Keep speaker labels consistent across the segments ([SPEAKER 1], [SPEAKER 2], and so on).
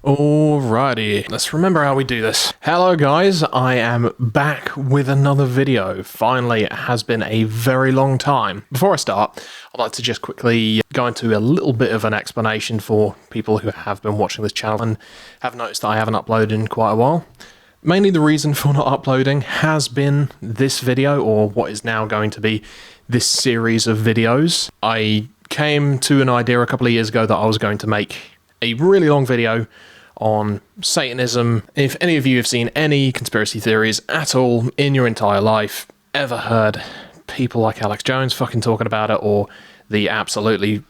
[SPEAKER 1] Alrighty, let's remember how we do this. Hello guys, I am back with another video. Finally, it has been a very long time. Before I start, I'd like to just quickly go into a little bit of an explanation for people who have been watching this channel and have noticed that I haven't uploaded in quite a while. Mainly the reason for not uploading has been this video, or what is now going to be this series of videos. I came to an idea a couple of years ago that I was going to make a really long video on Satanism. If any of you have seen any conspiracy theories at all in your entire life, ever heard people like Alex Jones fucking talking about it, or the absolutely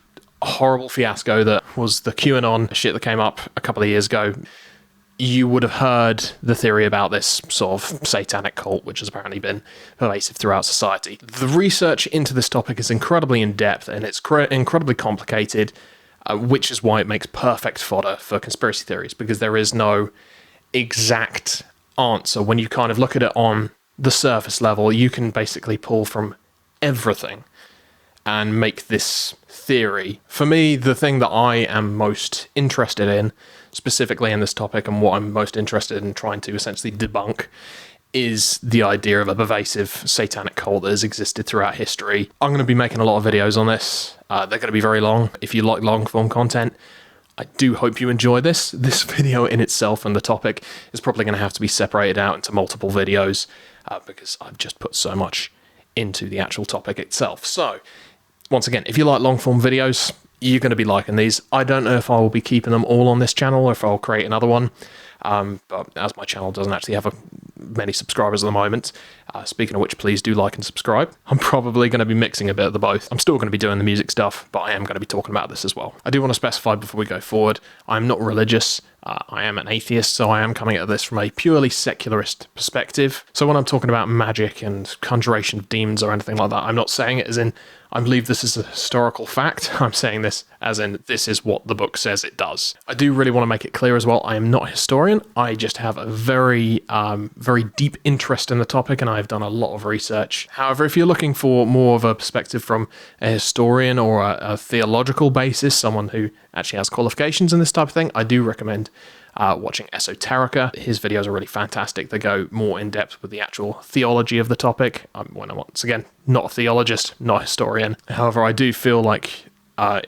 [SPEAKER 1] horrible fiasco that was the QAnon shit that came up a couple of years ago, you would have heard the theory about this sort of satanic cult, which has apparently been pervasive throughout society. The research into this topic is incredibly in-depth, and it's incredibly complicated, which is why it makes perfect fodder for conspiracy theories, because there is no exact answer. When you kind of look at it on the surface level, you can basically pull from everything and make this theory. For me, the thing that I am most interested in, specifically in this topic, and what I'm most interested in trying to essentially debunk, is the idea of a pervasive satanic cult that has existed throughout history. I'm going to be making a lot of videos on this. They're going to be very long. If you like long form content, I do hope you enjoy this. This video in itself and the topic is probably going to have to be separated out into multiple videos because I've just put so much into the actual topic itself. So, once again, if you like long form videos, you're going to be liking these. I don't know if I will be keeping them all on this channel or if I'll create another one. But as my channel doesn't actually have many subscribers at the moment, speaking of which, please do like and subscribe. I'm probably going to be mixing a bit of the both. I'm still going to be doing the music stuff, but I am going to be talking about this as well. I do want to specify before we go forward, I'm not religious. I am an atheist, so I am coming at this from a purely secularist perspective. So when I'm talking about magic and conjuration of demons or anything like that, I'm not saying it as in I believe this is a historical fact. I'm saying this as in this is what the book says it does. I do really want to make it clear as well, I am not a historian. I just have a very deep interest in the topic, and I've done a lot of research. However, if you're looking for more of a perspective from a historian or a theological basis, someone who actually has qualifications in this type of thing, I do recommend watching Esoterica. His videos are really fantastic. They go more in depth with the actual theology of the topic. When I'm once again not a theologist, not a historian. However, I do feel like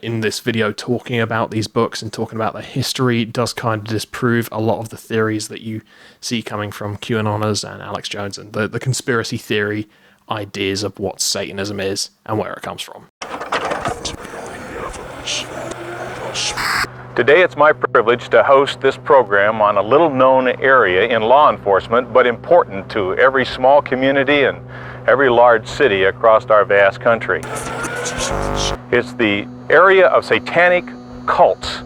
[SPEAKER 1] in this video talking about these books and talking about the history does kind of disprove a lot of the theories that you see coming from QAnoners and Alex Jones and the conspiracy theory ideas of what Satanism is and where it comes from.
[SPEAKER 2] Today it's my privilege to host this program on a little-known area in law enforcement, but important to every small community and every large city across our vast country. It's the area of satanic cults.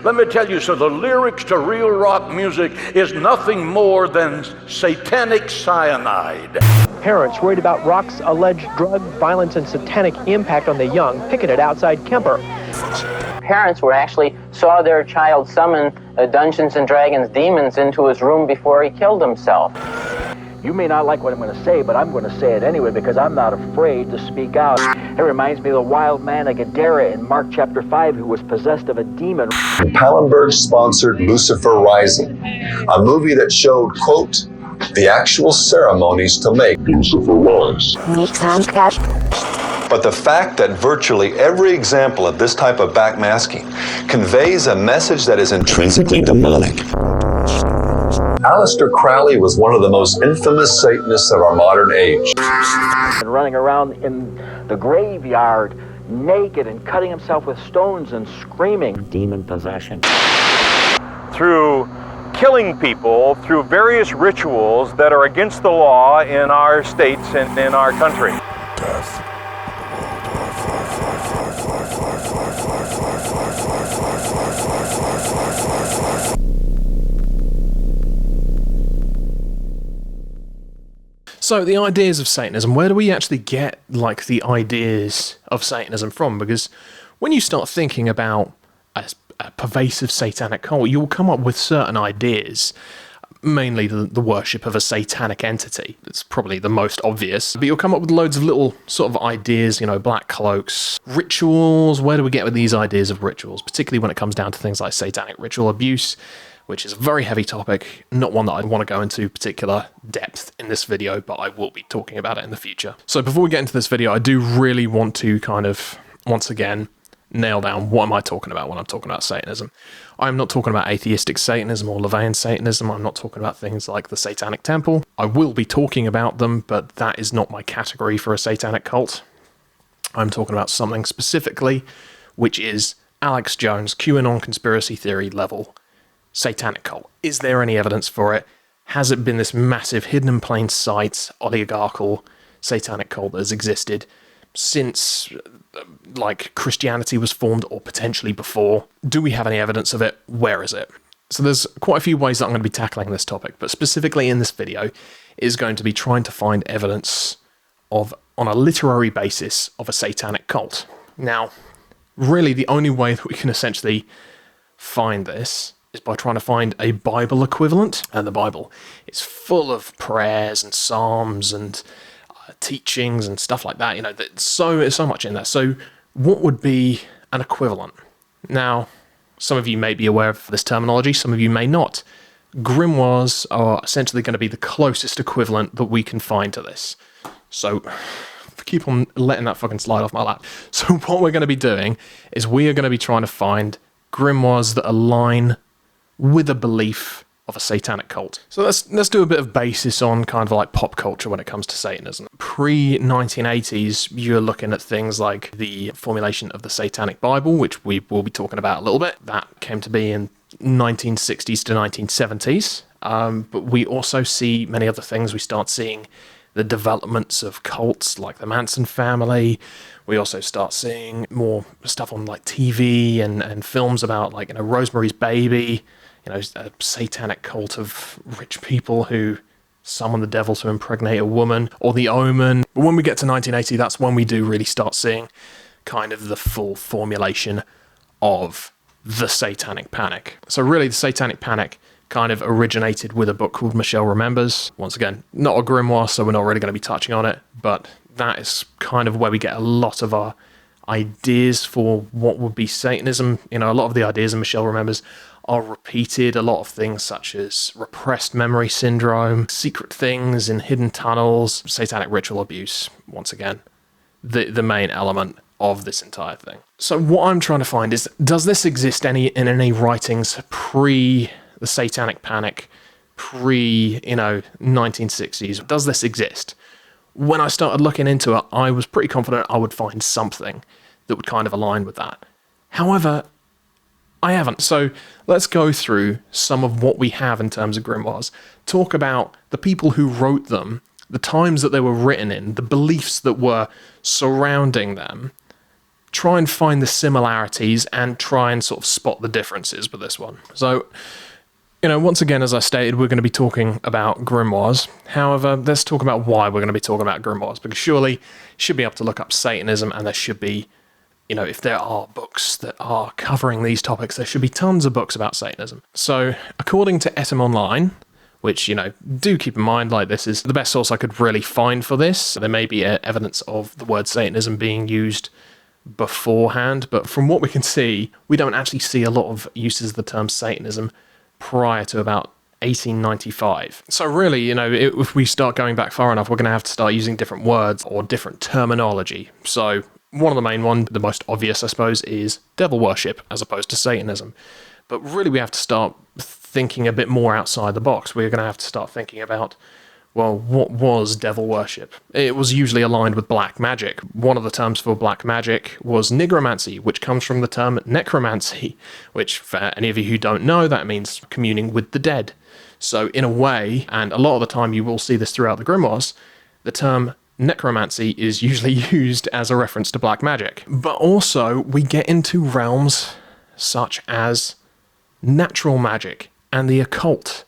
[SPEAKER 3] Let me tell you, so the lyrics to real rock music is nothing more than satanic cyanide.
[SPEAKER 4] Parents worried about rock's alleged drug, violence, and satanic impact on the young picketed outside Kemper.
[SPEAKER 5] Parents were actually saw their child summon Dungeons and Dragons demons into his room before he killed himself.
[SPEAKER 6] You may not like what I'm going to say, but I'm going to say it anyway because I'm not afraid to speak out. It reminds me of the wild man of Gadara in Mark chapter 5 who was possessed of a demon.
[SPEAKER 7] Pallenberg sponsored Lucifer Rising, a movie that showed, quote, the actual ceremonies to make Lucifer rise. But the fact that virtually every example of this type of backmasking conveys a message that is intrinsically demonic. Aleister Crowley was one of the most infamous Satanists of our modern age.
[SPEAKER 6] And running around in the graveyard naked and cutting himself with stones and screaming. Demon possession.
[SPEAKER 2] Through killing people through various rituals that are against the law in our states and in our country.
[SPEAKER 7] Death.
[SPEAKER 1] So the ideas of Satanism, where do we actually get like the ideas of Satanism from? Because when you start thinking about a pervasive satanic cult, you'll come up with certain ideas. mainly the worship of a satanic entity. It's probably the most obvious. But you'll come up with loads of little sort of ideas, you know, black cloaks, rituals. Where do we get with these ideas of rituals? Particularly when it comes down to things like satanic ritual abuse, which is a very heavy topic, not one that I want to go into particular depth in this video, but I will be talking about it in the future. So before we get into this video, I do really want to kind of, once again, nail down what am I talking about when I'm talking about Satanism. I'm not talking about atheistic Satanism or Levian Satanism. I'm not talking about things like the Satanic Temple. I will be talking about them, but that is not my category for a satanic cult. I'm talking about something specifically, which is Alex Jones' QAnon conspiracy theory level satanic cult. Is there any evidence for it? Has it been this massive, hidden in plain sight, oligarchical satanic cult that has existed since like Christianity was formed, or potentially before? Do we have any evidence of it? Where is it? So there's quite a few ways that I'm going to be tackling this topic, but specifically in this video is going to be trying to find evidence of, on a literary basis, of a satanic cult. Now, really the only way that we can essentially find this is by trying to find a Bible equivalent, and the Bible is full of prayers and psalms and teachings and stuff like that. You know, there's so much in there. So what would be an equivalent? Now, some of you may be aware of this terminology, some of you may not. Grimoires are essentially going to be the closest equivalent that we can find to this. So keep on letting that fucking slide off my lap. So what we're going to be doing is we are going to be trying to find grimoires that align with a belief of a satanic cult. So let's do a bit of basis on kind of like pop culture when it comes to Satanism. Pre-1980s, you're looking at things like the formulation of the Satanic Bible, which we will be talking about a little bit. That came to be in 1960s to 1970s. But we also see many other things. We start seeing the developments of cults like the Manson family. We also start seeing more stuff on like TV and films about like, you know, Rosemary's Baby, you know, a satanic cult of rich people who summon the devil to impregnate a woman, or The Omen. But when we get to 1980, that's when we do really start seeing kind of the full formulation of the Satanic Panic. So really, the Satanic Panic kind of originated with a book called Michelle Remembers. Once again, not a grimoire, so we're not really going to be touching on it, but that is kind of where we get a lot of our ideas for what would be Satanism. You know, a lot of the ideas in Michelle Remembers are repeated. A lot of things such as repressed memory syndrome, secret things in hidden tunnels, satanic ritual abuse, once again, the main element of this entire thing. So what I'm trying to find is, does this exist in any writings pre the Satanic Panic, pre, 1960s? Does this exist? When I started looking into it, I was pretty confident I would find something that would kind of align with that. However, I haven't. So let's go through some of what we have in terms of grimoires, talk about the people who wrote them, the times that they were written in, the beliefs that were surrounding them, try and find the similarities and try and sort of spot the differences with this one. So, once again, as I stated, we're going to be talking about grimoires. However, let's talk about why we're going to be talking about grimoires, because surely you should be able to look up Satanism, and there should be, if there are books that are covering these topics, there should be tons of books about Satanism. So, according to Etim Online, which, do keep in mind, like, this is the best source I could really find for this. There may be evidence of the word Satanism being used beforehand, but from what we can see, we don't actually see a lot of uses of the term Satanism prior to about 1895. So really, if we start going back far enough, we're going to have to start using different words or different terminology. So one of the main ones, the most obvious, I suppose, is devil worship as opposed to Satanism. But really, we have to start thinking a bit more outside the box. We're going to have to start thinking about, well, what was devil worship? It was usually aligned with black magic. One of the terms for black magic was nigromancy, which comes from the term necromancy, which, for any of you who don't know, that means communing with the dead. So in a way, and a lot of the time you will see this throughout the grimoires, the term necromancy is usually used as a reference to black magic. But also, we get into realms such as natural magic and the occult,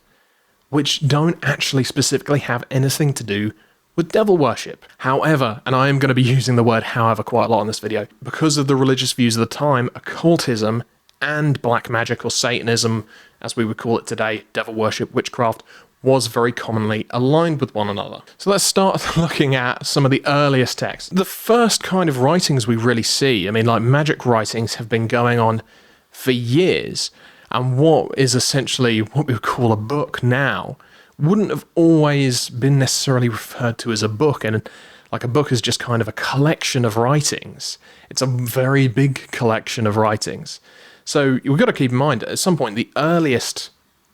[SPEAKER 1] which don't actually specifically have anything to do with devil worship. However, and I am going to be using the word however quite a lot in this video, because of the religious views of the time, occultism and black magic, or Satanism, as we would call it today, devil worship, witchcraft, was very commonly aligned with one another. So let's start looking at some of the earliest texts. The first kind of writings we really see, I mean, like magic writings have been going on for years, and what is essentially what we would call a book now wouldn't have always been necessarily referred to as a book, and like a book is just kind of a collection of writings. It's a very big collection of writings. So we've got to keep in mind, at some point, the earliest,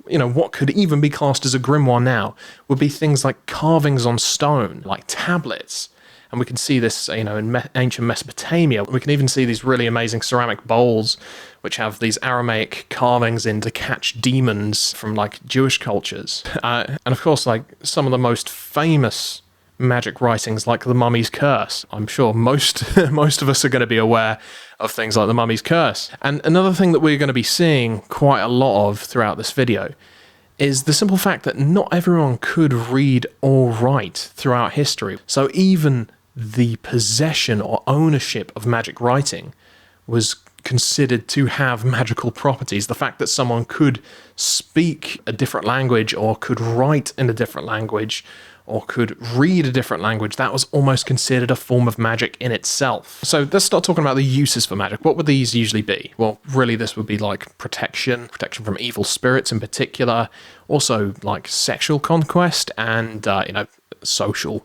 [SPEAKER 1] what could even be classed as a grimoire now would be things like carvings on stone, like tablets. And we can see this, in ancient Mesopotamia. We can even see these really amazing ceramic bowls, which have these Aramaic carvings in to catch demons from, like, Jewish cultures. And of course, like, some of the most famous magic writings, like the Mummy's Curse. I'm sure most of us are going to be aware of things like the Mummy's Curse. And another thing that we're going to be seeing quite a lot of throughout this video is the simple fact that not everyone could read or write throughout history. So even the possession or ownership of magic writing was considered to have magical properties. The fact that someone could speak a different language, or could write in a different language, or could read a different language, that was almost considered a form of magic in itself. So let's start talking about the uses for magic. What would these usually be? Well, really this would be like protection from evil spirits in particular, also like sexual conquest, and social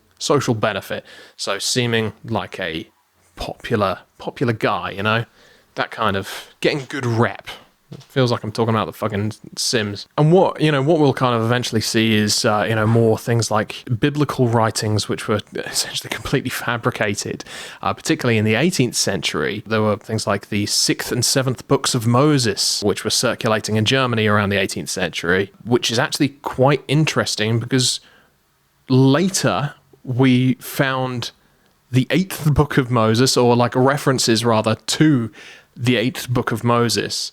[SPEAKER 1] benefit. So seeming like a popular guy, that kind of getting good rep. It feels like I'm talking about the fucking Sims. And what we'll kind of eventually see is, more things like biblical writings, which were essentially completely fabricated. Particularly in the 18th century, there were things like the 6th and 7th books of Moses, which were circulating in Germany around the 18th century, which is actually quite interesting because later we found the 8th book of Moses, or like references rather to the 8th book of Moses.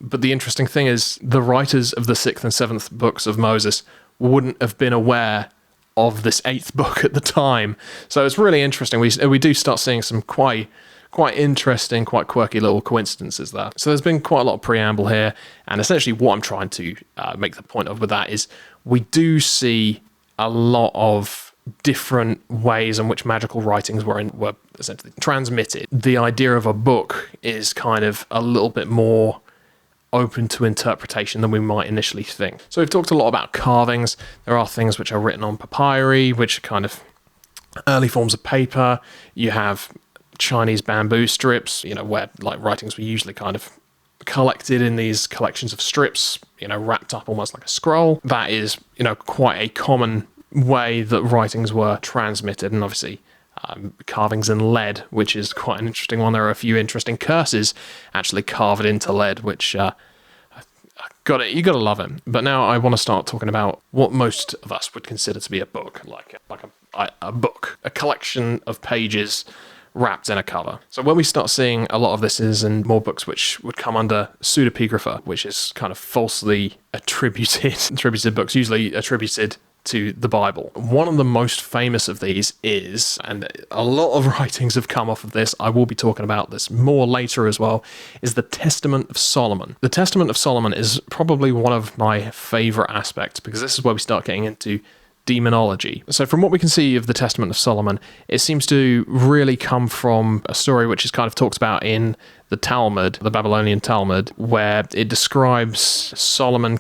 [SPEAKER 1] But the interesting thing is the writers of the 6th and 7th books of Moses wouldn't have been aware of this 8th book at the time. So it's really interesting. We do start seeing some quite interesting, quite quirky little coincidences there. So there's been quite a lot of preamble here, and essentially what I'm trying to make the point of with that is we do see a lot of different ways in which magical writings were essentially transmitted. The idea of a book is kind of a little bit more open to interpretation than we might initially think. So we've talked a lot about carvings. There are things which are written on papyri, which are kind of early forms of paper. You have Chinese bamboo strips, where like writings were usually kind of collected in these collections of strips, wrapped up almost like a scroll. That is, quite a common way that writings were transmitted. And obviously carvings in lead, which is quite an interesting one. There are a few interesting curses actually carved into lead, which you gotta love it. But now I want to start talking about what most of us would consider to be a book, like a book, a collection of pages wrapped in a cover. So when we start seeing a lot of this is in more books which would come under pseudepigrapha, which is kind of falsely attributed books, usually attributed to the Bible. One of the most famous of these is, and a lot of writings have come off of this, I will be talking about this more later as well, is the Testament of Solomon. The Testament of Solomon is probably one of my favorite aspects, because this is where we start getting into demonology. So from what we can see of the Testament of Solomon, it seems to really come from a story which is kind of talked about in the Talmud, the Babylonian Talmud, where it describes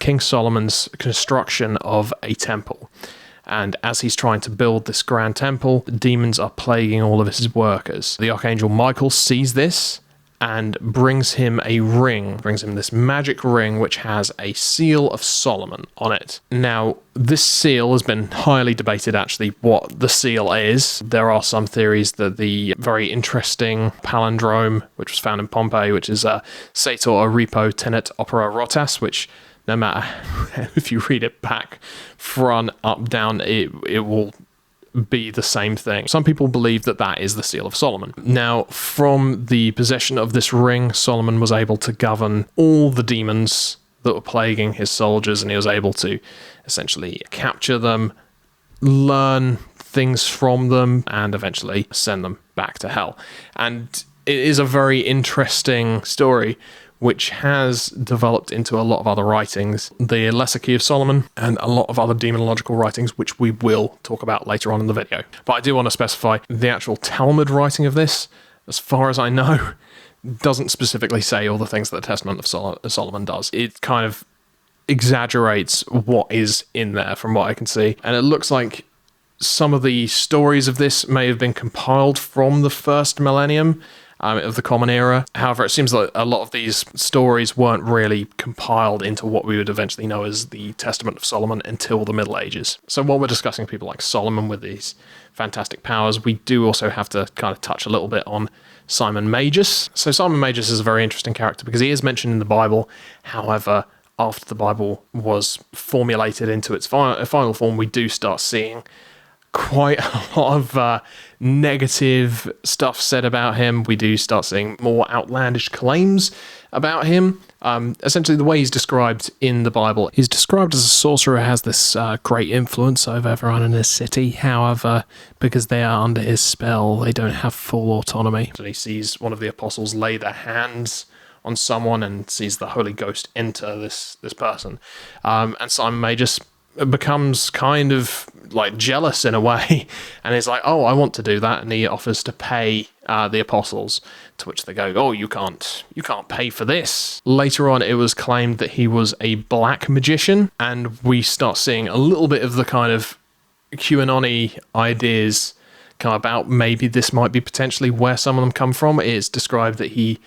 [SPEAKER 1] King Solomon's construction of a temple. And as he's trying to build this grand temple, the demons are plaguing all of his workers. The Archangel Michael sees this and brings him this magic ring which has a seal of Solomon on it. Now, this seal has been highly debated actually what the seal is. There are some theories that the very interesting palindrome, which was found in Pompeii, which is Sator Oripo Tenet Opera Rotas, which no matter if you read it back, front, up, down, it will be the same thing. Some people believe that that is the seal of Solomon. Now, from the possession of this ring, Solomon was able to govern all the demons that were plaguing his soldiers, and he was able to essentially capture them, learn things from them, and eventually send them back to hell. And it is a very interesting story which has developed into a lot of other writings, the Lesser Key of Solomon, and a lot of other demonological writings, which we will talk about later on in the video. But I do want to specify the actual Talmud writing of this, as far as I know, doesn't specifically say all the things that the Testament of Solomon does. It kind of exaggerates what is in there from what I can see. And it looks like some of the stories of this may have been compiled from the first millennium of the Common Era. However, it seems like a lot of these stories weren't really compiled into what we would eventually know as the Testament of Solomon until the Middle Ages. So while we're discussing people like Solomon with these fantastic powers, we do also have to kind of touch a little bit on Simon Magus. So Simon Magus is a very interesting character because he is mentioned in the Bible. However, after the Bible was formulated into its final form, we do start seeing quite a lot of negative stuff said about him. We do start seeing more outlandish claims about him. Essentially, the way he's described in the Bible, he's described as a sorcerer who has this great influence over everyone in his city. However, because they are under his spell, they don't have full autonomy. So he sees one of the apostles lay their hands on someone and sees the Holy Ghost enter this person. And Simon Magus becomes kind of like jealous in a way, and he's like, oh, I want to do that, and he offers to pay the apostles, to which they go, oh, you can't pay for this. Later on, it was claimed that he was a black magician, and we start seeing a little bit of the kind of QAnon-y ideas come about. Maybe this might be potentially where some of them come from. It is described that he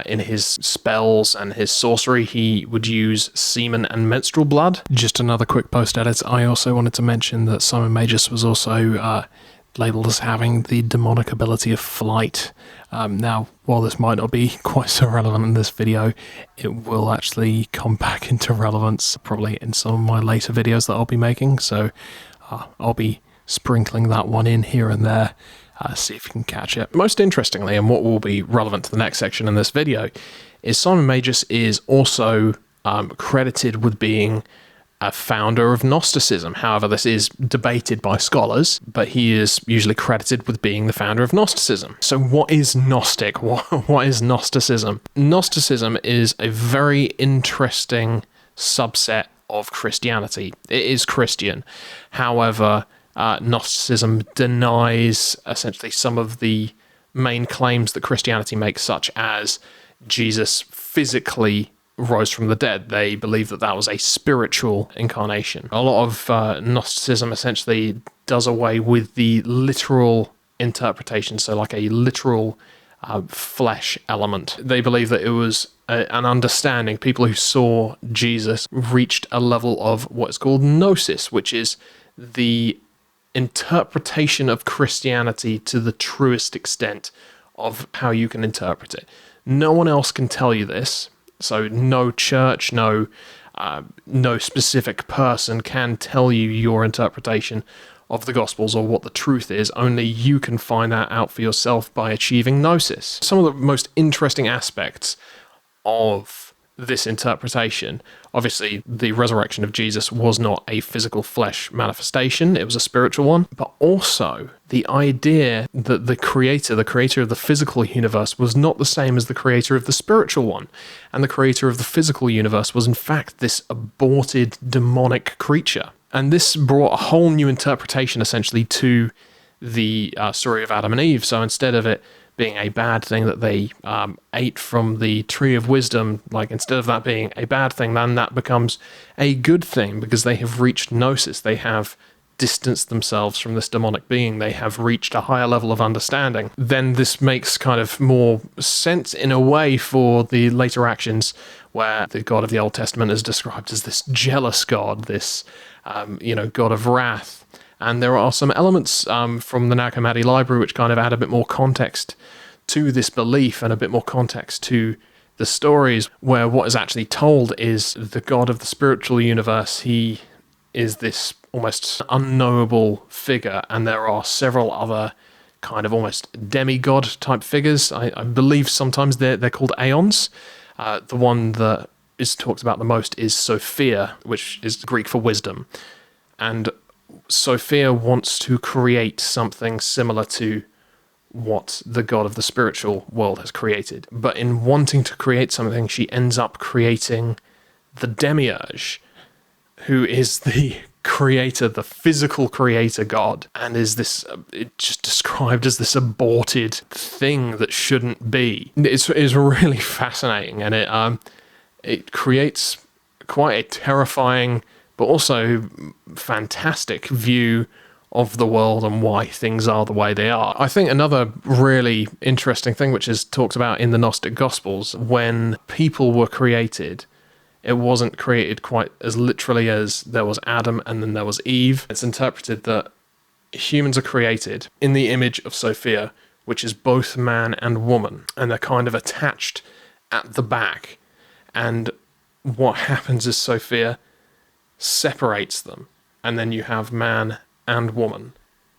[SPEAKER 1] in his spells and his sorcery, he would use semen and menstrual blood. Just another quick post-edit. I also wanted to mention that Simon Magus was also labelled as having the demonic ability of flight. Now, while this might not be quite so relevant in this video, it will actually come back into relevance probably in some of my later videos that I'll be making. So I'll be sprinkling that one in here and there. See if you can catch it. Most interestingly, and what will be relevant to the next section in this video, is Simon Magus is also credited with being a founder of Gnosticism. However, this is debated by scholars, but he is usually credited with being the founder of Gnosticism. So what is Gnostic? What is Gnosticism? Gnosticism is a very interesting subset of Christianity. It is Christian. However, Gnosticism denies essentially some of the main claims that Christianity makes, such as Jesus physically rose from the dead. They believe that that was a spiritual incarnation. A lot of Gnosticism essentially does away with the literal interpretation, so like a literal flesh element. They believe that it was an understanding. People who saw Jesus reached a level of what is called gnosis, which is the interpretation of Christianity to the truest extent of how you can interpret it. No one else can tell you this. So no church, no specific person can tell you your interpretation of the Gospels or what the truth is. Only you can find that out for yourself by achieving gnosis. Some of the most interesting aspects of this interpretation, obviously the resurrection of Jesus was not a physical flesh manifestation, it was a spiritual one, but also the idea that the creator of the physical universe was not the same as the creator of the spiritual one, and the creator of the physical universe was in fact this aborted demonic creature. And this brought a whole new interpretation essentially to the story of Adam and Eve. So instead of it being a bad thing that they ate from the tree of wisdom, like instead of that being a bad thing, then that becomes a good thing because they have reached gnosis. They have distanced themselves from this demonic being. They have reached a higher level of understanding. Then this makes kind of more sense in a way for the later actions where the God of the Old Testament is described as this jealous God, this God of wrath. And there are some elements from the Nag Hammadi library which kind of add a bit more context to this belief and a bit more context to the stories, where what is actually told is the God of the spiritual universe. He is this almost unknowable figure, and there are several other kind of almost demigod type figures. I believe sometimes they're called aeons. The one that is talked about the most is Sophia, which is Greek for wisdom. And Sophia wants to create something similar to what the god of the spiritual world has created. But in wanting to create something, she ends up creating the demiurge, who is the creator, the physical creator god, and is this, it's just described as this aborted thing that shouldn't be. It's really fascinating, and it creates quite a terrifying but also fantastic view of the world and why things are the way they are. I think another really interesting thing, which is talked about in the Gnostic Gospels, when people were created, it wasn't created quite as literally as there was Adam and then there was Eve. It's interpreted that humans are created in the image of Sophia, which is both man and woman, and they're kind of attached at the back. And what happens is Sophia separates them, and then you have man and woman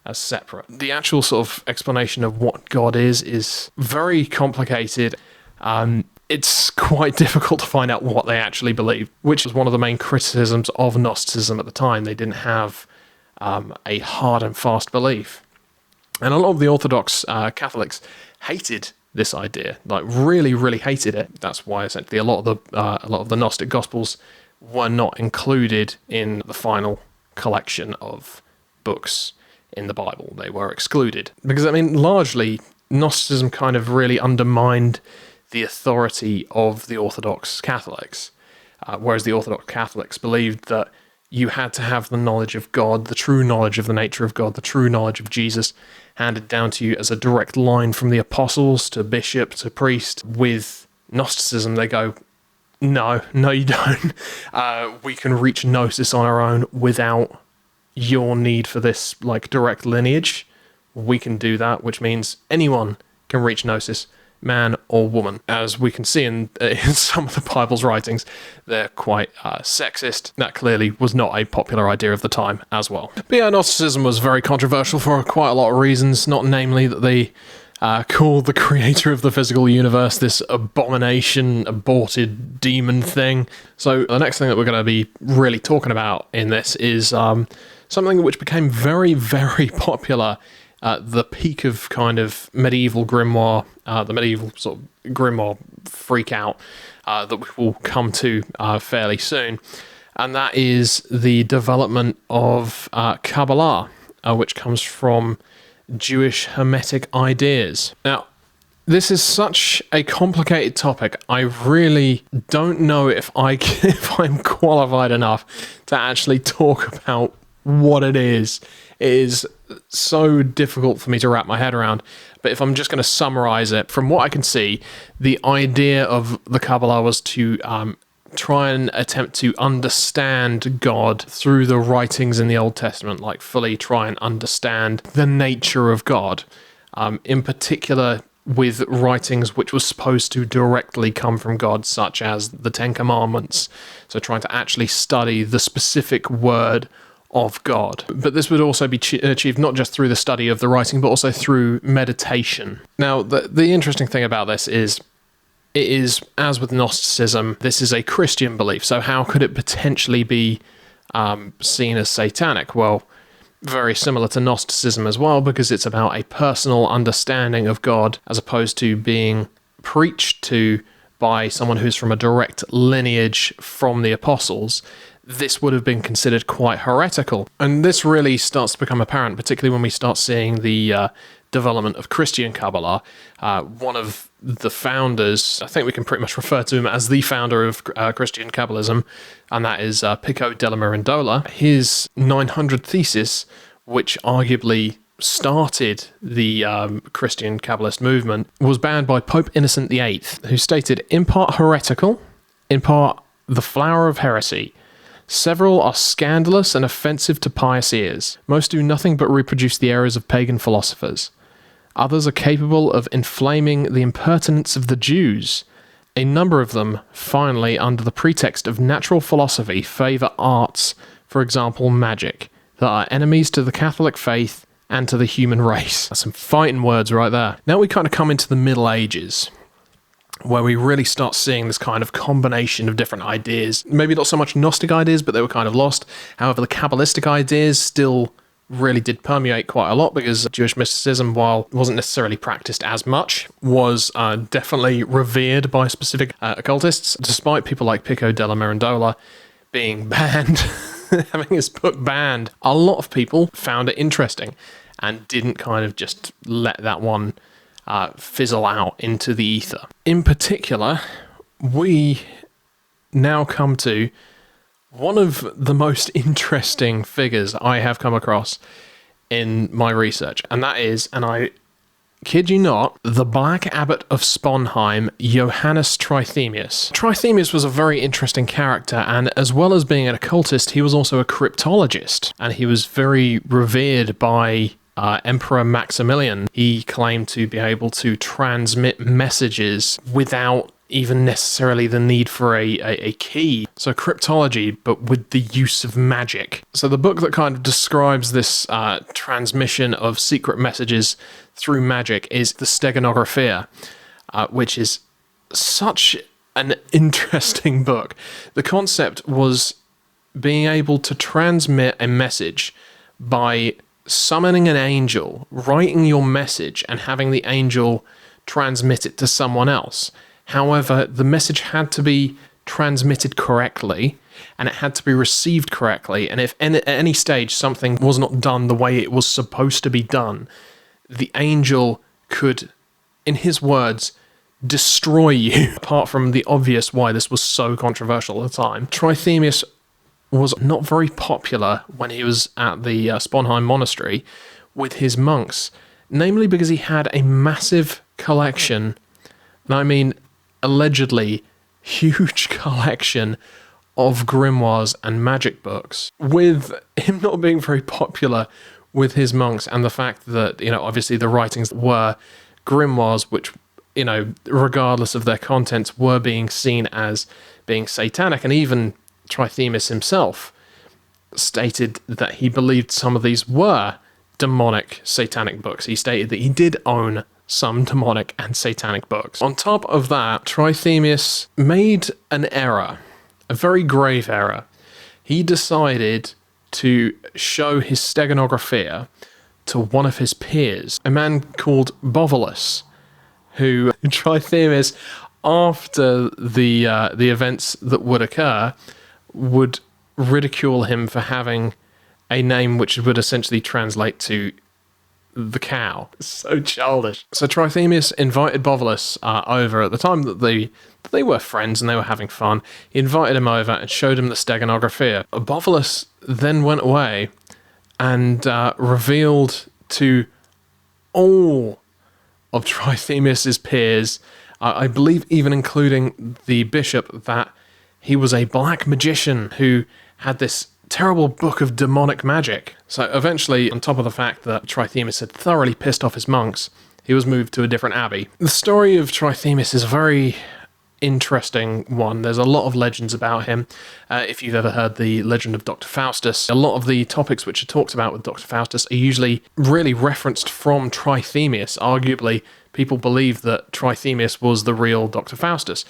[SPEAKER 1] as separate. The actual sort of explanation of what God is very complicated. It's quite difficult to find out what they actually believe, which was one of the main criticisms of Gnosticism at the time. They didn't have a hard and fast belief. And a lot of the Orthodox Catholics hated this idea, like really, really hated it. That's why essentially a lot of the Gnostic Gospels were not included in the final collection of books in the Bible. They were excluded. Because, I mean, largely, Gnosticism kind of really undermined the authority of the Orthodox Catholics, whereas the Orthodox Catholics believed that you had to have the knowledge of God, the true knowledge of the nature of God, the true knowledge of Jesus, handed down to you as a direct line from the apostles to bishop to priest. With Gnosticism, they go, no, you don't. We can reach gnosis on our own without your need for this like direct lineage. We can do that, which means anyone can reach gnosis, man or woman. As we can see in some of the Bible's writings, they're quite sexist. That clearly was not a popular idea of the time as well. But yeah, Gnosticism was very controversial for quite a lot of reasons, not namely that they called the creator of the physical universe this abomination, aborted demon thing. So the next thing that we're going to be really talking about in this is something which became very, very popular at the peak of kind of medieval grimoire, the medieval sort of grimoire freak out that we will come to fairly soon. And that is the development of Cabala, which comes from Jewish Hermetic ideas. Now, this is such a complicated topic. I really don't know if I'm qualified enough to actually talk about what it is. It is so difficult for me to wrap my head around. But if I'm just going to summarize it, from what I can see, the idea of the Kabbalah was to try and attempt to understand God through the writings in the Old Testament, like fully try and understand the nature of God, in particular with writings which were supposed to directly come from God, such as the Ten Commandments. So trying to actually study the specific word of God. But this would also be achieved not just through the study of the writing, but also through meditation. Now, the interesting thing about this is, it is, as with Gnosticism, this is a Christian belief. So how could it potentially be seen as satanic? Well, very similar to Gnosticism as well, because it's about a personal understanding of God as opposed to being preached to by someone who's from a direct lineage from the apostles. This would have been considered quite heretical. And this really starts to become apparent, particularly when we start seeing the development of Christian Cabala. One of the founders, I think we can pretty much refer to him as the founder of Christian Kabbalism, and that is Pico della Mirandola. His 900 thesis, which arguably started the Christian Kabbalist movement, was banned by Pope Innocent VIII, who stated, in part heretical, in part the flower of heresy. Several are scandalous and offensive to pious ears. Most do nothing but reproduce the errors of pagan philosophers. Others are capable of inflaming the impertinence of the Jews. A number of them, finally, under the pretext of natural philosophy, favour arts, for example magic, that are enemies to the Catholic faith and to the human race. That's some fighting words right there. Now we kind of come into the Middle Ages, where we really start seeing this kind of combination of different ideas. Maybe not so much Gnostic ideas, but they were kind of lost. However, the Kabbalistic ideas still really did permeate quite a lot, because Jewish mysticism, while it wasn't necessarily practiced as much, was definitely revered by specific occultists, despite people like Pico della Mirandola being banned, having his book banned. A lot of people found it interesting and didn't kind of just let that one fizzle out into the ether. In particular, we now come to one of the most interesting figures I have come across in my research, and that is, and I kid you not, the Black Abbot of Sponheim, Johannes Trithemius. Trithemius was a very interesting character, and as well as being an occultist, he was also a cryptologist, and he was very revered by Emperor Maximilian. He claimed to be able to transmit messages without even necessarily the need for a key. So cryptology, but with the use of magic. So the book that kind of describes this transmission of secret messages through magic is the Steganographia, which is such an interesting book. The concept was being able to transmit a message by summoning an angel, writing your message, and having the angel transmit it to someone else. However, the message had to be transmitted correctly, and it had to be received correctly, and if at any stage something was not done the way it was supposed to be done, the angel could, in his words, destroy you. Apart from the obvious why this was so controversial at the time, Trithemius was not very popular when he was at the Sponheim monastery with his monks, namely because he had a massive collection, and I mean allegedly huge collection of grimoires and magic books. With him not being very popular with his monks, and the fact that, you know, obviously the writings were grimoires which, you know, regardless of their contents, were being seen as being satanic, and even Trithemius himself stated that he believed some of these were demonic satanic books. He stated that he did own some demonic and satanic books. On top of that, Trithemius made an error, a very grave error. He decided to show his Steganographia to one of his peers, a man called Bovolus, who Trithemius, after the events that would occur, would ridicule him for having a name which would essentially translate to the cow. So childish. So Trithemius invited Bovolus over at the time that they were friends and they were having fun. He invited him over and showed him the Steganographia. Bovolus then went away and revealed to all of Trithemius's peers, I believe even including the bishop, that he was a black magician who had this terrible book of demonic magic. So eventually, on top of the fact that Trithemius had thoroughly pissed off his monks, he was moved to a different abbey. The story of Trithemius is a very interesting one. There's a lot of legends about him. If you've ever heard the legend of Dr. Faustus, a lot of the topics which are talked about with Dr. Faustus are usually really referenced from Trithemius. Arguably, people believe that Trithemius was the real Dr. Faustus.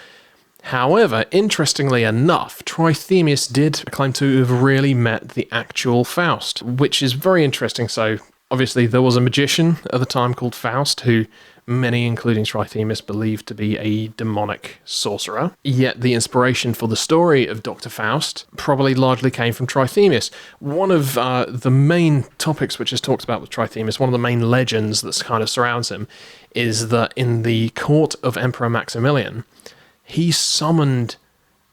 [SPEAKER 1] However, interestingly enough, Trithemius did claim to have really met the actual Faust, which is very interesting. So, obviously, there was a magician at the time called Faust, who many, including Trithemius, believed to be a demonic sorcerer. Yet the inspiration for the story of Dr. Faust probably largely came from Trithemius. One of the main topics which is talked about with Trithemius, one of the main legends that kind of surrounds him, is that in the court of Emperor Maximilian, he summoned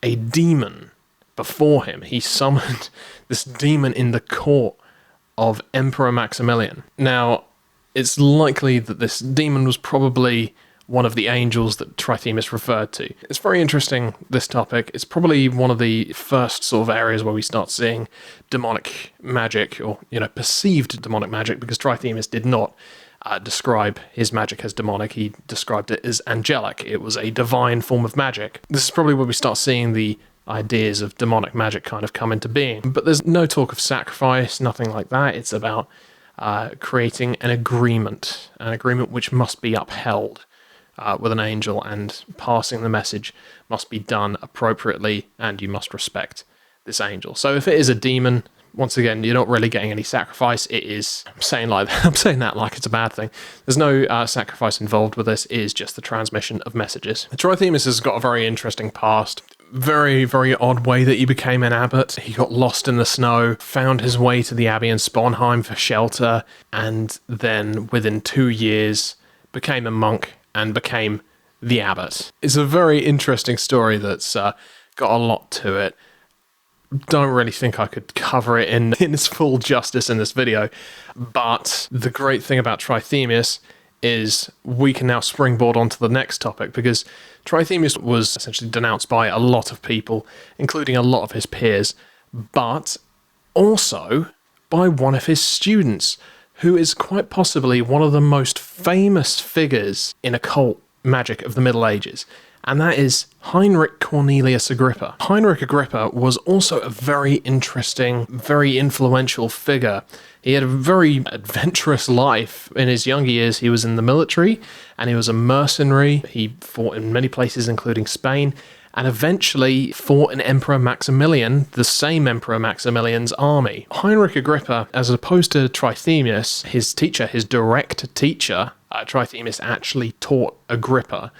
[SPEAKER 1] a demon before him. He summoned this demon in the court of Emperor Maximilian. Now, it's likely that this demon was probably one of the angels that Trithemius referred to. It's very interesting, this topic. It's probably one of the first sort of areas where we start seeing demonic magic, or, you know, perceived demonic magic, because Trithemius did not describe his magic as demonic. He described it as angelic. It was a divine form of magic. This is probably where we start seeing the ideas of demonic magic kind of come into being. But there's no talk of sacrifice, nothing like that. It's about creating an agreement which must be upheld with an angel, and passing the message must be done appropriately, and you must respect this angel. So if it is a demon, once again, you're not really getting any sacrifice. It is, I'm saying that like it's a bad thing. There's no sacrifice involved with this. It is just the transmission of messages. Trithemius has got a very interesting past. Very, very odd way that he became an abbot. He got lost in the snow, found his way to the abbey in Sponheim for shelter, and then within 2 years became a monk and became the abbot. It's a very interesting story that's got a lot to it. Don't really think I could cover it in its full justice in this video, but the great thing about Trithemius is we can now springboard onto the next topic, because Trithemius was essentially denounced by a lot of people, including a lot of his peers, but also by one of his students, who is quite possibly one of the most famous figures in occult magic of the Middle Ages, and that is Heinrich Cornelius Agrippa. Heinrich Agrippa was also a very interesting, very influential figure. He had a very adventurous life. In his younger years, he was in the military, and he was a mercenary. He fought in many places, including Spain, and eventually fought in Emperor Maximilian, the same Emperor Maximilian's army. Heinrich Agrippa, as opposed to Trithemius, his teacher, his direct teacher, Trithemius actually taught Agrippa.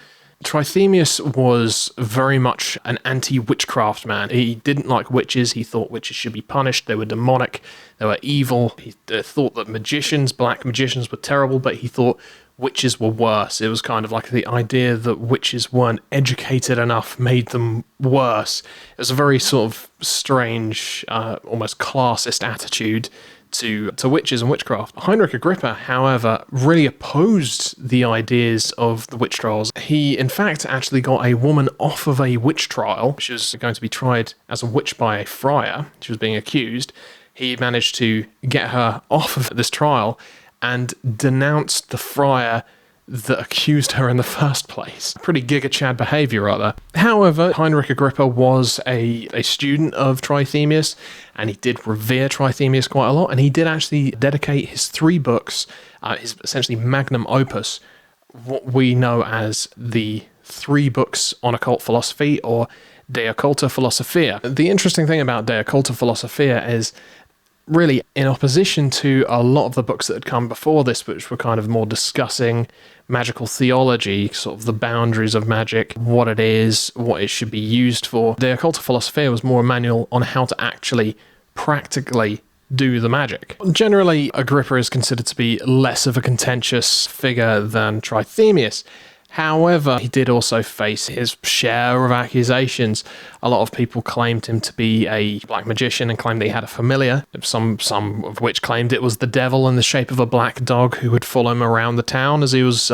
[SPEAKER 1] Trithemius was very much an anti-witchcraft man. He didn't like witches. He thought witches should be punished. They were demonic. They were evil. He thought that magicians, black magicians, were terrible, but he thought witches were worse. It was kind of like the idea that witches weren't educated enough made them worse. It was a very sort of strange, almost classist attitude to witches and witchcraft. Heinrich Agrippa, however, really opposed the ideas of the witch trials. He, in fact, actually got a woman off of a witch trial. She was going to be tried as a witch by a friar. She was being accused. He managed to get her off of this trial and denounced the friar that accused her in the first place. Pretty Giga Chad behaviour, rather. However, Heinrich Agrippa was a student of Trithemius, and he did revere Trithemius quite a lot, and he did actually dedicate his 3 books, his essentially magnum opus, what we know as the 3 books on occult philosophy, or De Occulta Philosophia. The interesting thing about De Occulta Philosophia is, really, in opposition to a lot of the books that had come before this, which were kind of more discussing magical theology, sort of the boundaries of magic, what it is, what it should be used for, De Occulta Philosophia was more a manual on how to actually practically do the magic. Generally, Agrippa is considered to be less of a contentious figure than Trithemius. However, he did also face his share of accusations. A lot of people claimed him to be a black magician and claimed that he had a familiar, some of which claimed it was the devil in the shape of a black dog who would follow him around the town as he was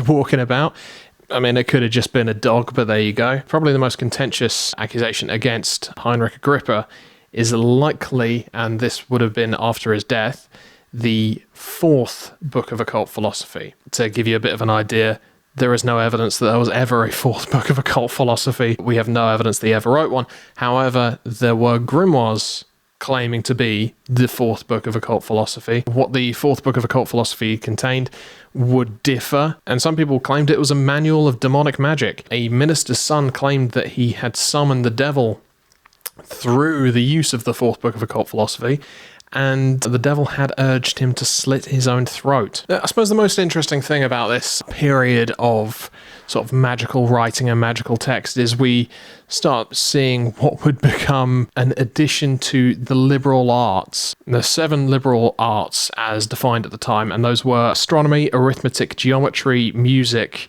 [SPEAKER 1] walking about. I mean, it could have just been a dog, but there you go. Probably the most contentious accusation against Heinrich Agrippa is likely, and this would have been after his death, the 4th book of occult philosophy. To give you a bit of an idea, there is no evidence that there was ever a 4th book of occult philosophy. We have no evidence that he ever wrote one. However, there were grimoires claiming to be the 4th book of occult philosophy. What the 4th book of occult philosophy contained would differ, and some people claimed it was a manual of demonic magic. A minister's son claimed that he had summoned the devil through the use of the 4th book of occult philosophy, and the devil had urged him to slit his own throat. I suppose the most interesting thing about this period of sort of magical writing and magical text is we start seeing what would become an addition to the liberal arts. The 7 liberal arts as defined at the time, and those were astronomy, arithmetic, geometry, music,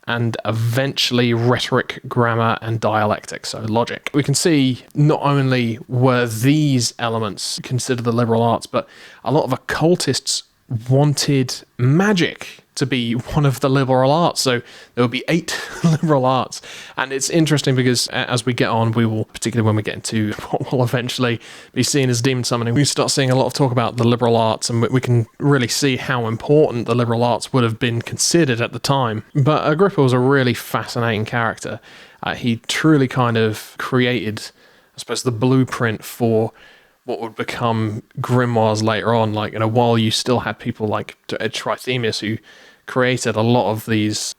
[SPEAKER 1] and eventually rhetoric, grammar, and dialectic, so logic. We can see not only were these elements considered the liberal arts, but a lot of occultists wanted magic to be one of the liberal arts. So there will be 8 liberal arts. And it's interesting because as we get on, we will, particularly when we get into what will eventually be seen as demon summoning, we start seeing a lot of talk about the liberal arts, and we can really see how important the liberal arts would have been considered at the time. But Agrippa was a really fascinating character. He truly kind of created, I suppose, the blueprint for what would become grimoires later on. Like, while you still had people like Trithemius who created a lot of these,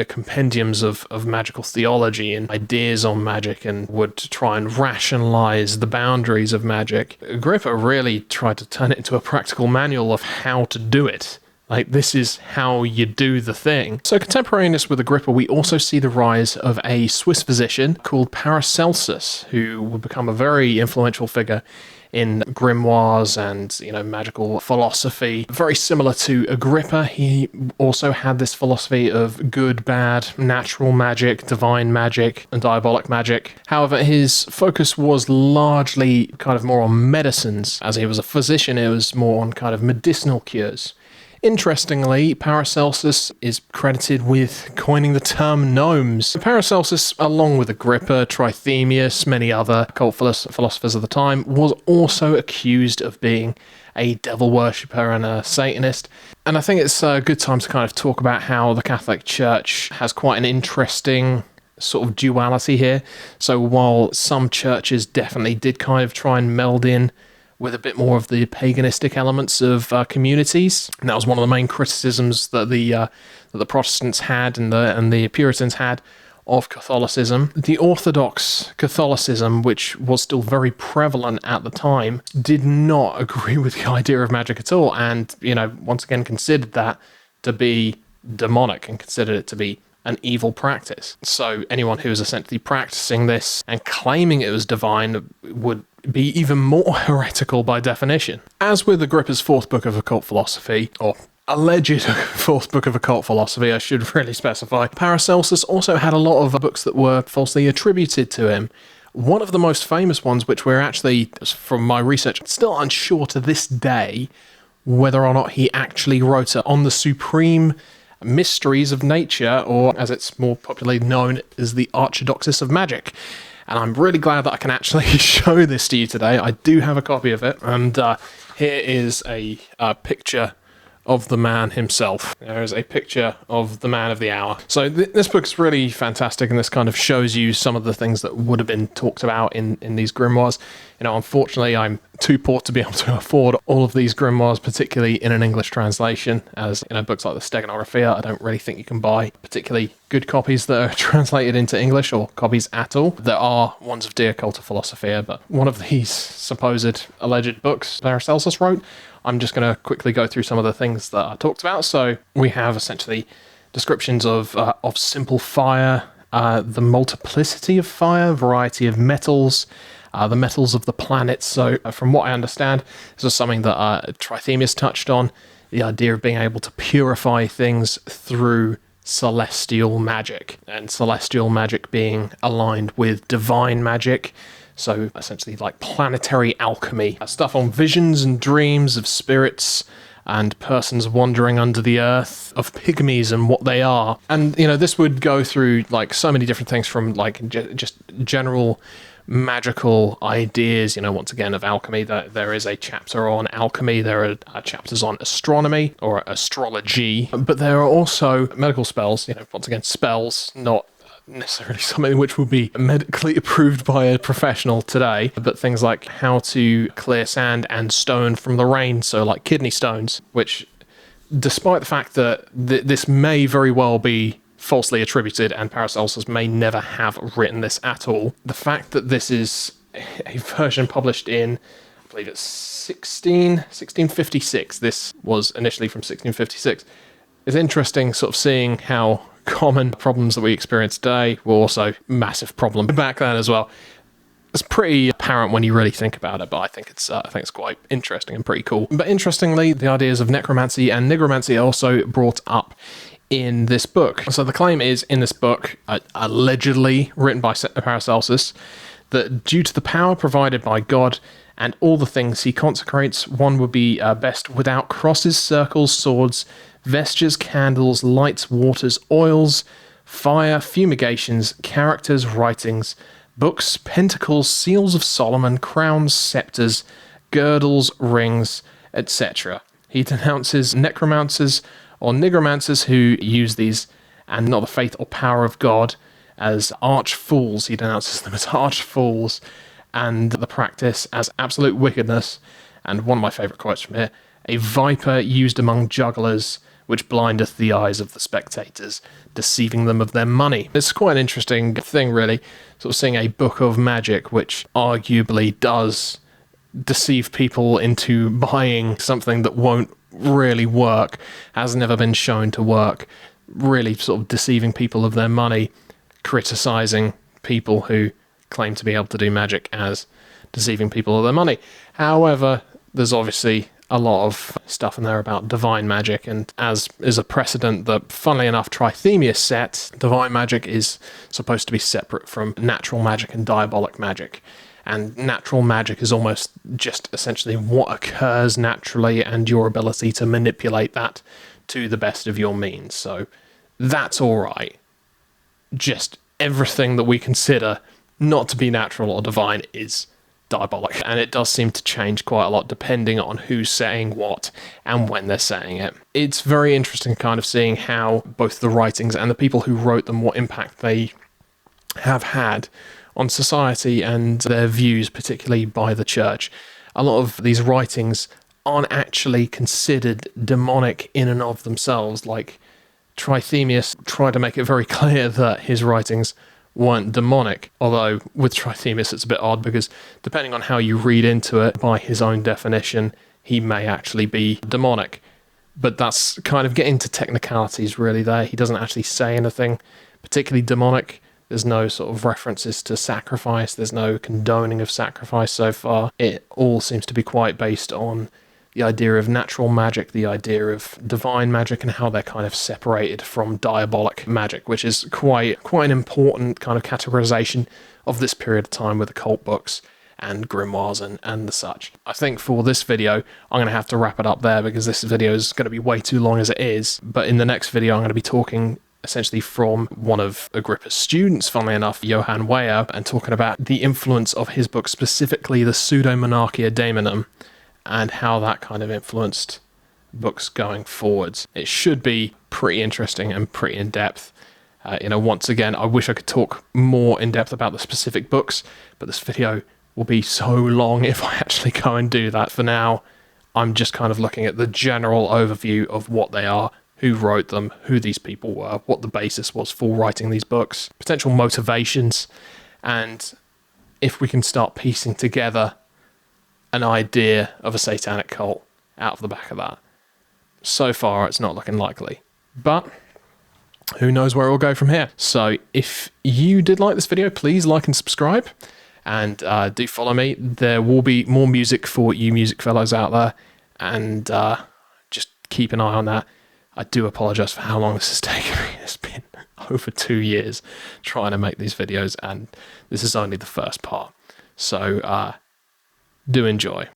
[SPEAKER 1] compendiums of magical theology and ideas on magic, and would try and rationalize the boundaries of magic. Agrippa really tried to turn it into a practical manual of how to do it. Like, this is how you do the thing. So contemporaneous with Agrippa, we also see the rise of a Swiss physician called Paracelsus, who would become a very influential figure in grimoires and, magical philosophy. Very similar to Agrippa, he also had this philosophy of good, bad, natural magic, divine magic, and diabolic magic. However, his focus was largely kind of more on medicines. As he was a physician, it was more on kind of medicinal cures. Interestingly, Paracelsus is credited with coining the term gnomes. Paracelsus, along with Agrippa, Trithemius, many other occult philosophers of the time, was also accused of being a devil worshipper and a Satanist. And I think it's a good time to kind of talk about how the Catholic Church has quite an interesting sort of duality here. So while some churches definitely did kind of try and meld in with a bit more of the paganistic elements of communities. And that was one of the main criticisms that the Protestants had and the Puritans had of Catholicism. The Orthodox Catholicism, which was still very prevalent at the time, did not agree with the idea of magic at all, and, once again considered that to be demonic and considered it to be an evil practice. So anyone who was essentially practicing this and claiming it was divine would be even more heretical by definition. As with Agrippa's fourth book of occult philosophy, or alleged fourth book of occult philosophy, I should really specify, Paracelsus also had a lot of books that were falsely attributed to him. One of the most famous ones, which we're actually, from my research, still unsure to this day whether or not he actually wrote it, on the supreme mysteries of nature, or as it's more popularly known as the Archidoxis of Magic. And I'm really glad that I can actually show this to you today. I do have a copy of it, and here is a picture of the man himself. There is a picture of the man of the hour. So this book's really fantastic, and this kind of shows you some of the things that would have been talked about in these grimoires. Unfortunately, I'm too poor to be able to afford all of these grimoires, particularly in an English translation, as books like the Steganographia, I don't really think you can buy particularly good copies that are translated into English, or copies at all. There are ones of De Occulta Philosophia, but one of these supposed alleged books Paracelsus wrote, I'm just going to quickly go through some of the things that I talked about. So we have essentially descriptions of simple fire, the multiplicity of fire, variety of metals, the metals of the planets. So from what I understand, this is something that Trithemius touched on, the idea of being able to purify things through celestial magic, and celestial magic being aligned with divine magic. So essentially like planetary alchemy, stuff on visions and dreams of spirits and persons wandering under the earth, of pygmies and what they are. And, this would go through like so many different things, from like just general magical ideas, once again, of alchemy. There is a chapter on alchemy, there are chapters on astronomy or astrology, but there are also medical spells, once again, spells, not necessarily something which would be medically approved by a professional today, but things like how to clear sand and stone from the rain, so like kidney stones, which, despite the fact that this may very well be falsely attributed and Paracelsus may never have written this at all, the fact that this is a version published in, I believe it's 1656, this was initially from 1656, is interesting, sort of seeing how common problems that we experience today were also massive problem back then as well. It's pretty apparent when you really think about it, but I think it's quite interesting and pretty cool. But interestingly, the ideas of necromancy and nigromancy are also brought up in this book. So the claim is, in this book, allegedly written by Paracelsus, that due to the power provided by God and all the things he consecrates, one would be best without crosses, circles, swords, vestures, candles, lights, waters, oils, fire, fumigations, characters, writings, books, pentacles, seals of Solomon, crowns, scepters, girdles, rings, etc. He denounces necromancers or nigromancers who use these and not the faith or power of God as arch fools. He denounces them as arch fools, and the practice as absolute wickedness. And one of my favourite quotes from here: a viper used among jugglers which blindeth the eyes of the spectators, deceiving them of their money. It's quite an interesting thing, really, sort of seeing a book of magic which arguably does deceive people into buying something that won't really work, has never been shown to work, really sort of deceiving people of their money, criticizing people who claim to be able to do magic as deceiving people of their money. However, there's obviously a lot of stuff in there about divine magic, and as is a precedent that, funnily enough, Trithemius set, divine magic is supposed to be separate from natural magic and diabolic magic. And natural magic is almost just essentially what occurs naturally and your ability to manipulate that to the best of your means. So that's all right. Just everything that we consider not to be natural or divine is diabolic. And it does seem to change quite a lot depending on who's saying what and when they're saying it. It's very interesting kind of seeing how both the writings and the people who wrote them, what impact they have had on society and their views, particularly by the church. A lot of these writings aren't actually considered demonic in and of themselves. Like, Trithemius tried to make it very clear that his writings weren't demonic, although with Trithemius it's a bit odd because depending on how you read into it, by his own definition, he may actually be demonic. But that's kind of getting to technicalities really there. He doesn't actually say anything particularly demonic. There's no sort of references to sacrifice. There's no condoning of sacrifice so far. It all seems to be quite based on the idea of natural magic, the idea of divine magic, and how they're kind of separated from diabolic magic, which is quite an important kind of categorization of this period of time with occult books and grimoires and the such. I think for this video, I'm going to have to wrap it up there because this video is going to be way too long as it is. But in the next video, I'm going to be talking essentially from one of Agrippa's students, funnily enough, Johann Weyer, and talking about the influence of his book, specifically the Pseudo-Monarchia Daemonum, and how that kind of influenced books going forwards. It should be pretty interesting and pretty in-depth. Once again, I wish I could talk more in-depth about the specific books, but this video will be so long if I actually go and do that. For now, I'm just kind of looking at the general overview of what they are, who wrote them, who these people were, what the basis was for writing these books, potential motivations, and if we can start piecing together an idea of a satanic cult out of the back of that. So far, it's not looking likely, but who knows where it will go from here. So if you did like this video, please like and subscribe, and do follow me. There will be more music for you music fellows out there, and just keep an eye on that. I do apologize for how long this has taken me. It's been over 2 years trying to make these videos, and this is only the first part. So do enjoy.